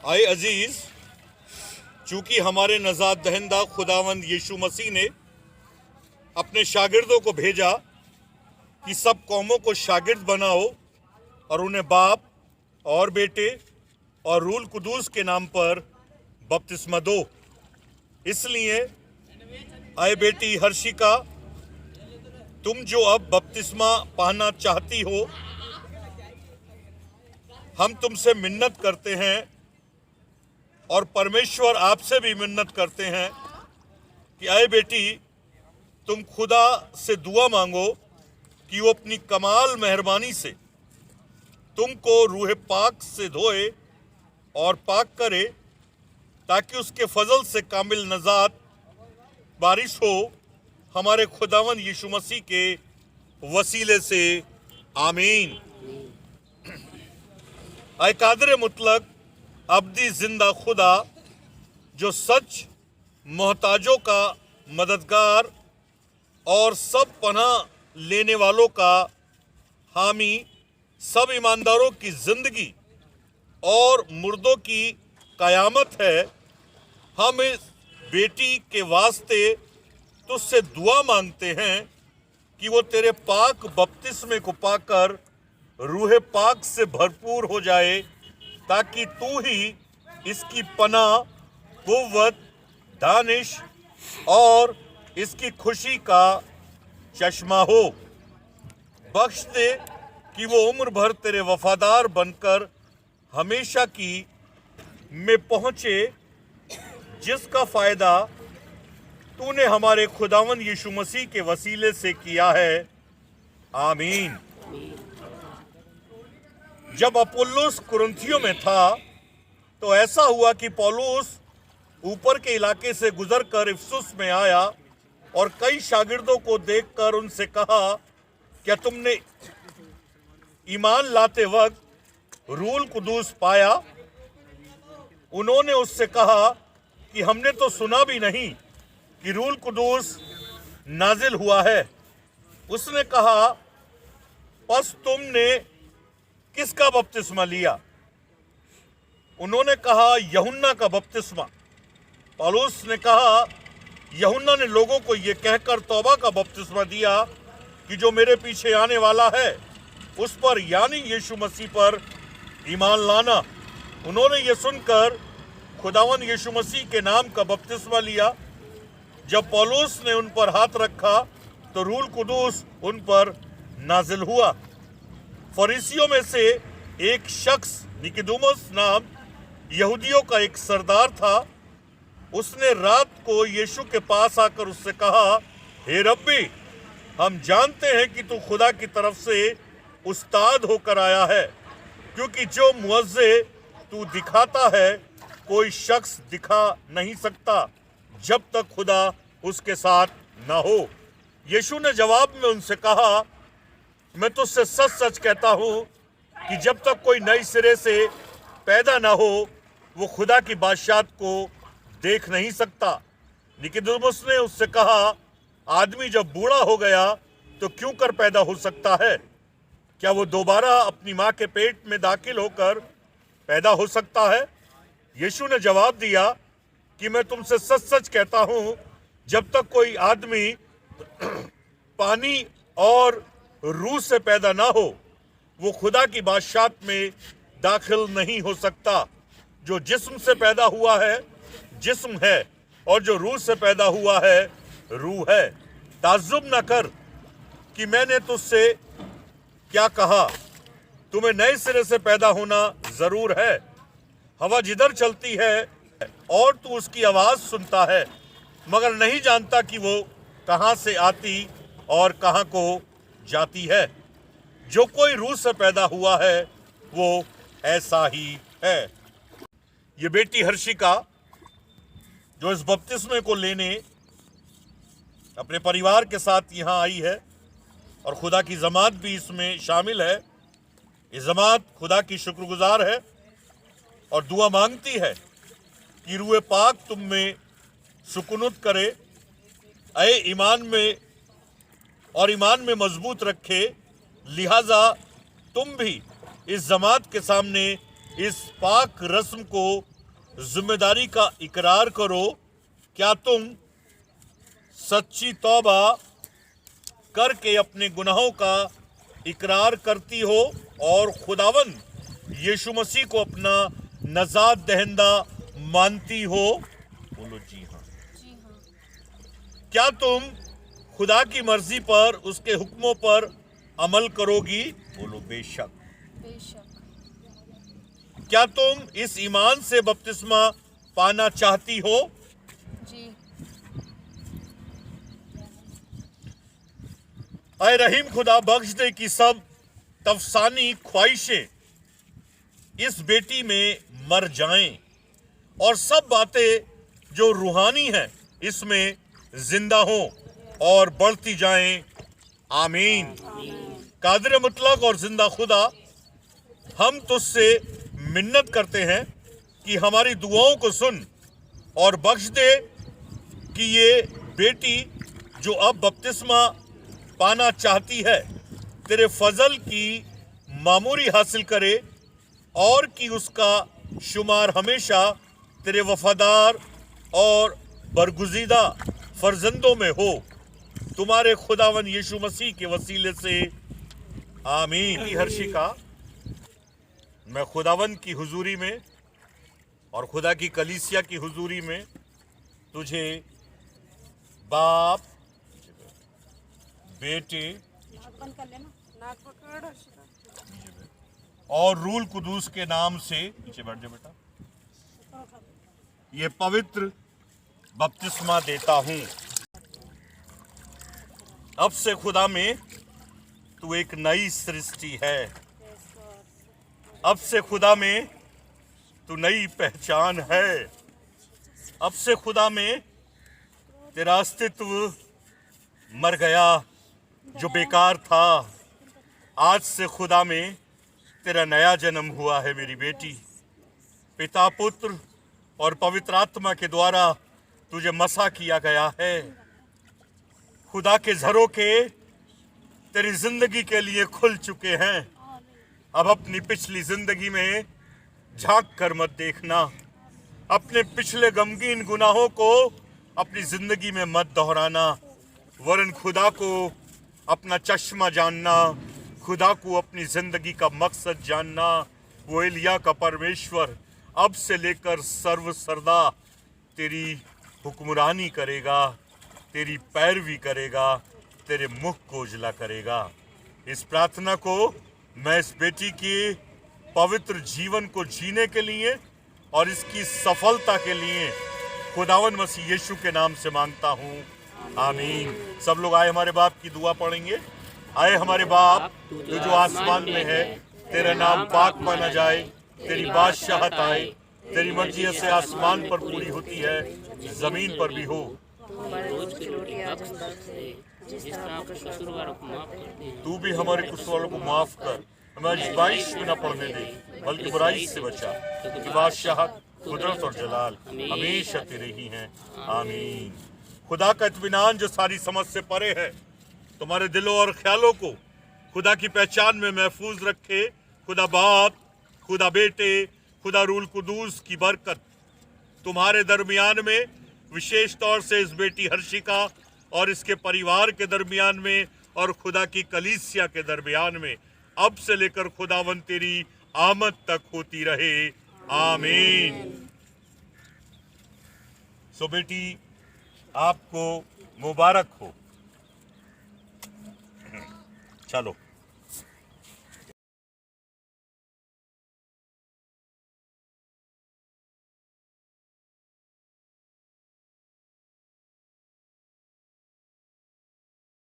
आए अजीज, चूंकि हमारे नजात दहिंदा खुदावंद यीशु मसीह ने अपने शागिर्दों को भेजा कि सब कौमों को शागिर्द बनाओ और उन्हें बाप और बेटे और रूल कुदूस के नाम पर बपतिस्मा दो। इसलिए आए बेटी हर्षिका, तुम जो अब बपतिस्मा पाना चाहती हो, हम तुमसे मिन्नत करते हैं और परमेश्वर आपसे भी मिन्नत करते हैं कि आए बेटी, तुम खुदा से दुआ मांगो कि वो अपनी कमाल मेहरबानी से तुमको रूह पाक से धोए और पाक करे, ताकि उसके फजल से कामिल नजात बारिश हो हमारे खुदावंद यीशु मसीह के वसीले से। आमीन। आए कादिर मुतलक अब्दी जिंदा खुदा, जो सच मोहताजों का मददगार और सब पनाह लेने वालों का हामी, सब ईमानदारों की जिंदगी और मुर्दों की कयामत है, हम इस बेटी के वास्ते तुझसे दुआ मांगते हैं कि वो तेरे पाक बपतिस्मे को पाकर रूह पाक से भरपूर हो जाए, ताकि तू ही इसकी पनाह, कुव्वत, दानिश और इसकी खुशी का चश्मा हो। बख्श दे कि वो उम्र भर तेरे वफादार बनकर हमेशा की में पहुँचे, जिसका फ़ायदा तूने हमारे खुदावंद यीशु मसीह के वसीले से किया है। आमीन। जब अपुल्लोस कुरिन्थियों में था तो ऐसा हुआ कि पौलुस ऊपर के इलाके से गुजरकर इफिसुस में आया और कई शागिर्दों को देखकर उनसे कहा, क्या तुमने ईमान लाते वक्त रूल कुदूस पाया? उन्होंने उससे कहा कि हमने तो सुना भी नहीं कि रूल कुदूस नाजिल हुआ है। उसने कहा, बस तुमने किसका बपतिस्मा लिया? उन्होंने कहा, यूहन्ना का बपतिस्मा। पौलुस ने कहा, यूहन्ना ने लोगों को यह कहकर तौबा का बपतिस्मा दिया कि जो मेरे पीछे आने वाला है उस पर, यानी यीशु मसीह पर ईमान लाना। उन्होंने ये सुनकर खुदावंद यीशु मसीह के नाम का बपतिस्मा लिया। जब पौलुस ने उन पर हाथ रखा तो रूल कुदूस उन पर नाजिल हुआ। फरीसियों में से एक शख्स निकोदेमुस नाम यहूदियों का एक सरदार था। उसने रात को यीशु के पास आकर उससे कहा, हे रब्बी, हम जानते हैं कि तू खुदा की तरफ से उस्ताद होकर आया है, क्योंकि जो मुअज्जे तू दिखाता है कोई शख्स दिखा नहीं सकता जब तक खुदा उसके साथ ना हो। यीशु ने जवाब में उनसे कहा, मैं तुझसे सच सच कहता हूँ कि जब तक कोई नए सिरे से पैदा ना हो वो खुदा की बादशाहत को देख नहीं सकता। निकोदेमुस ने उससे कहा, आदमी जब बूढ़ा हो गया तो क्यों कर पैदा हो सकता है? क्या वो दोबारा अपनी माँ के पेट में दाखिल होकर पैदा हो सकता है? यीशु ने जवाब दिया कि मैं तुमसे सच सच कहता हूँ, जब तक कोई आदमी पानी और रूह से पैदा ना हो वो खुदा की बादशाहत में दाखिल नहीं हो सकता। जो जिस्म से पैदा हुआ है जिस्म है, और जो रूह से पैदा हुआ है रूह है। ताज्जुब न कर कि मैंने तुझसे क्या कहा, तुम्हें नए सिरे से पैदा होना जरूर है। हवा जिधर चलती है और तू उसकी आवाज सुनता है, मगर नहीं जानता कि वो कहाँ से आती और कहाँ को जाती है। जो कोई रूह से पैदा हुआ है वो ऐसा ही है। ये बेटी हर्षिका जो इस बपतिस्मे को लेने अपने परिवार के साथ यहाँ आई है, और खुदा की जमात भी इसमें शामिल है। ये जमात खुदा की शुक्रगुजार है और दुआ मांगती है कि रूह पाक तुम में सुकूनत करे, आए ईमान में और ईमान में मजबूत रखे। लिहाजा तुम भी इस जमात के सामने इस पाक रस्म को जिम्मेदारी का इकरार करो। क्या तुम सच्ची तौबा करके अपने गुनाहों का इकरार करती हो और खुदावंद यीशु मसीह को अपना नजात दहिंदा मानती हो? बोलो जी हाँ। क्या तुम खुदा की मर्जी पर, उसके हुक्मों पर अमल करोगी? बोलो बेशक। क्या तुम इस ईमान से बपतिस्मा पाना चाहती हो? जी। ऐ रहीम खुदा, बख्श दे कि सब तफसानी ख्वाहिशें इस बेटी में मर जाएं और सब बातें जो रूहानी हैं इसमें जिंदा हों और बढ़ती जाएं। आमीन। कादिर मुतलक और जिंदा खुदा, हम तुझसे मिन्नत करते हैं कि हमारी दुआओं को सुन और बख्श दे कि ये बेटी जो अब बपतिस्मा पाना चाहती है तेरे फजल की मामूरी हासिल करे और कि उसका शुमार हमेशा तेरे वफादार और बरगुज़ीदा फर्जंदों में हो, तुम्हारे खुदावन यीशु मसीह के वसीले से। आमीन। हर्षिका, मैं खुदावन की हुजूरी में और खुदा की कलीसिया की हुजूरी में तुझे बाप, बेटे और रूल कुदूस के नाम से, नीचे बैठ जा बेटा, ये पवित्र बपतिस्मा देता हूं। अब से खुदा में तू एक नई सृष्टि है। अब से खुदा में तू नई पहचान है। अब से खुदा में तेरा अस्तित्व मर गया जो बेकार था। आज से खुदा में तेरा नया जन्म हुआ है मेरी बेटी। पिता, पुत्र और पवित्र आत्मा के द्वारा तुझे मसा किया गया है। खुदा के झरोखे तेरी जिंदगी के लिए खुल चुके हैं। अब अपनी पिछली जिंदगी में झांक कर मत देखना। अपने पिछले गमगीन गुनाहों को अपनी जिंदगी में मत दोहराना, वरन खुदा को अपना चश्मा जानना, खुदा को अपनी जिंदगी का मकसद जानना। वो एलिया का परमेश्वर अब से लेकर सर्व सर्दा तेरी हुक्मरानी करेगा, तेरी पैरवी करेगा, तेरे मुख को उजला करेगा। इस प्रार्थना को मैं इस बेटी के पवित्र जीवन को जीने के लिए और इसकी सफलता के लिए खुदावन मसीह यीशु के नाम से मांगता हूँ। आमीन। सब लोग आए हमारे बाप की दुआ पढ़ेंगे। आए हमारे बाप तू जो आसमान में है, तेरा नाम पाक माना जाए, तेरी बादशाहत आए, तेरी मर्जी से आसमान पर पूरी होती है, जमीन पर भी हो। तू भी हमारे कसूरों को माफ कर, हमें आजमाइश में न पड़ने दे, बल्कि बुराई से बचा, कि बादशाहत, कुदरत और जलाल हमेशा तेरे ही हैं। आमीन। खुदा का इत्मीनान जो सारी समझ से परे है तुम्हारे दिलों और ख्यालों को खुदा की पहचान में महफूज रखे। खुदा बाप, खुदा बेटे, खुदा रूल कुदूस की बरकत तुम्हारे दरमियान में, विशेष तौर से इस बेटी हर्षिका और इसके परिवार के दरमियान में और खुदा की कलीसिया के दरमियान में अब से लेकर खुदावन तेरी आमद तक होती रहे। आमीन। सो बेटी, आपको मुबारक हो। चलो।